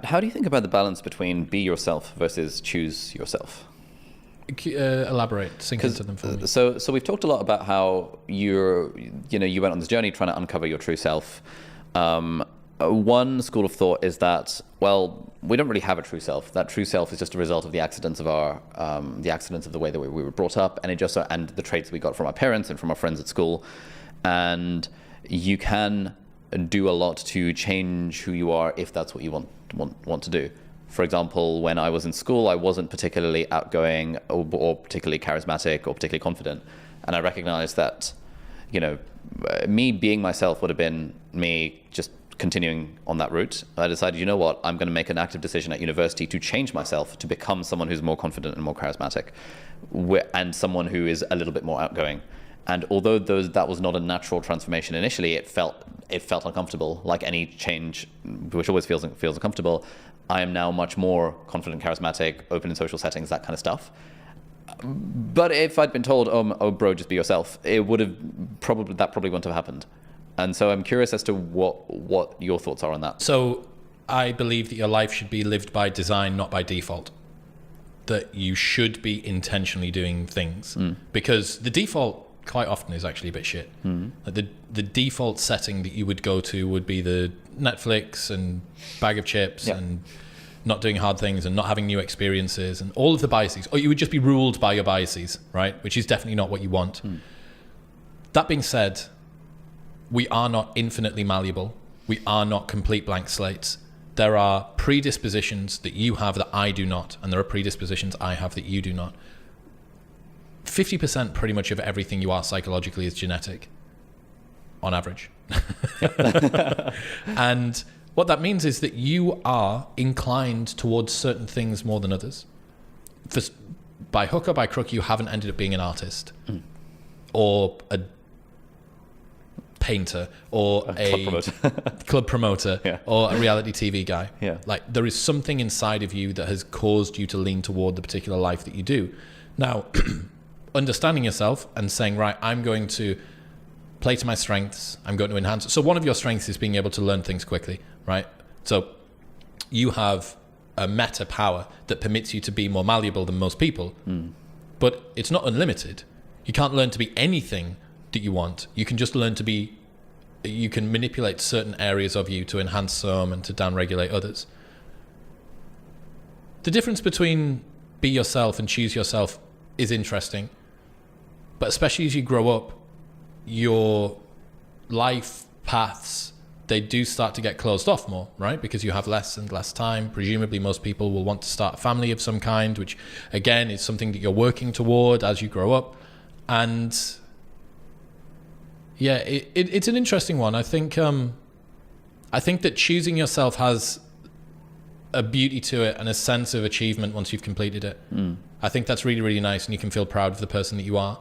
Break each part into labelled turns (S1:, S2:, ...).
S1: How do you think about the balance between be yourself versus choose yourself?
S2: Elaborate, sink into them for me.
S1: So we've talked a lot about how you went on this journey trying to uncover your true self. One school of thought is that, well, we don't really have a true self. That true self is just a result of the accidents of the way that we were brought up, and and the traits we got from our parents and from our friends at school. And you can do a lot to change who you are if that's what you want to do. For example, when I was in school, I wasn't particularly outgoing or particularly charismatic or particularly confident. And I recognized that, me being myself would have been me just continuing on that route. I decided, you know what, I'm going to make an active decision at university to change myself, to become someone who's more confident and more charismatic, and someone who is a little bit more outgoing. And although that was not a natural transformation initially, it felt uncomfortable, like any change, which always feels uncomfortable. I am now much more confident, charismatic, open in social settings, that kind of stuff. But if I'd been told, oh bro, just be yourself, that probably wouldn't have happened. And so I'm curious as to what your thoughts are on that.
S2: So I believe that your life should be lived by design, not by default. That you should be intentionally doing things. Because the default quite often is actually a bit shit. Like the default setting that you would go to would be the Netflix and bag of chips and not doing hard things and not having new experiences and all of the biases. Or you would just be ruled by your biases, right? Which is definitely not what you want. That being said, we are not infinitely malleable. We are not complete blank slates. There are predispositions that you have that I do not, and there are predispositions I have that you do not. 50% pretty much of everything you are psychologically is genetic, on average. And what that means is that you are inclined towards certain things more than others. By hook or by crook, you haven't ended up being an artist or a painter or a club promoter or a reality TV guy. Like there is something inside of you that has caused you to lean toward the particular life that you do. Now, understanding yourself and saying, right, I'm going to play to my strengths. I'm going to enhance. So one of your strengths is being able to learn things quickly, right? So you have a meta power that permits you to be more malleable than most people, but it's not unlimited. You can't learn to be anything that you want. You can just learn to be, you can manipulate certain areas of you to enhance some and to downregulate others. The difference between be yourself and choose yourself is interesting, but especially as you grow up, your life paths, they do start to get closed off more, right? Because you have less and less time. Presumably most people will want to start a family of some kind, which again is something that you're working toward as you grow up. And yeah, it's an interesting one. I think that choosing yourself has a beauty to it and a sense of achievement once you've completed it. I think that's really, really nice, and you can feel proud of the person that you are.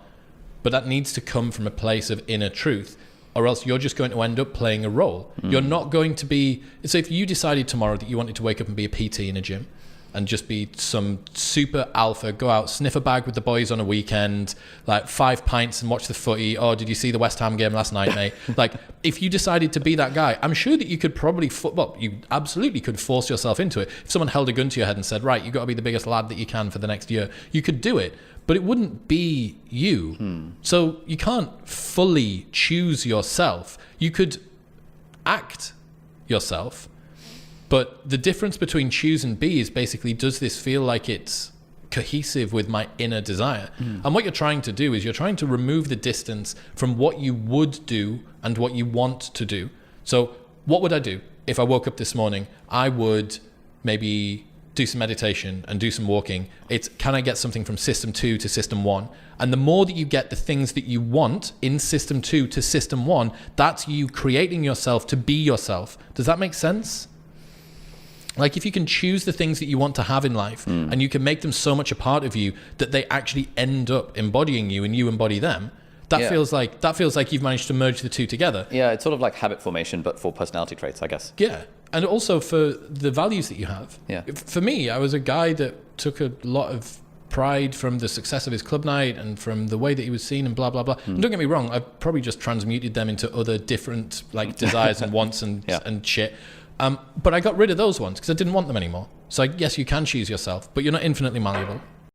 S2: But that needs to come from a place of inner truth, or else you're just going to end up playing a role. You're not going to be... So if you decided tomorrow that you wanted to wake up and be a PT in a gym and just be some super alpha, go out, sniff a bag with the boys on a weekend, like 5 pints and watch the footy. Oh, did you see the West Ham game last night, mate? Like, if you decided to be that guy, I'm sure that you could probably... you absolutely could force yourself into it. If someone held a gun to your head and said, right, you've got to be the biggest lad that you can for the next year, you could do it. But it wouldn't be you. So you can't fully choose yourself. You could act yourself, but the difference between choose and be is basically, does this feel like it's cohesive with my inner desire? And what you're trying to do is you're trying to remove the distance from what you would do and what you want to do. So what would I do if I woke up this morning? I would maybe do some meditation and do some walking. It's, can I get something from system 2 to system 1? And the more that you get the things that you want in system 2 to system 1, that's you creating yourself to be yourself. Does that make sense? Like, if you can choose the things that you want to have in life and you can make them so much a part of you that they actually end up embodying you and you embody them, that feels like you've managed to merge the two together.
S1: Yeah, it's sort of like habit formation, but for personality traits, I guess.
S2: Yeah. And also for the values that you have. Yeah. For me, I was a guy that took a lot of pride from the success of his club night and from the way that he was seen and blah, blah, blah. And don't get me wrong, I've probably just transmuted them into other different like desires and wants and shit. But I got rid of those ones because I didn't want them anymore. So yes, you can choose yourself, but you're not infinitely malleable.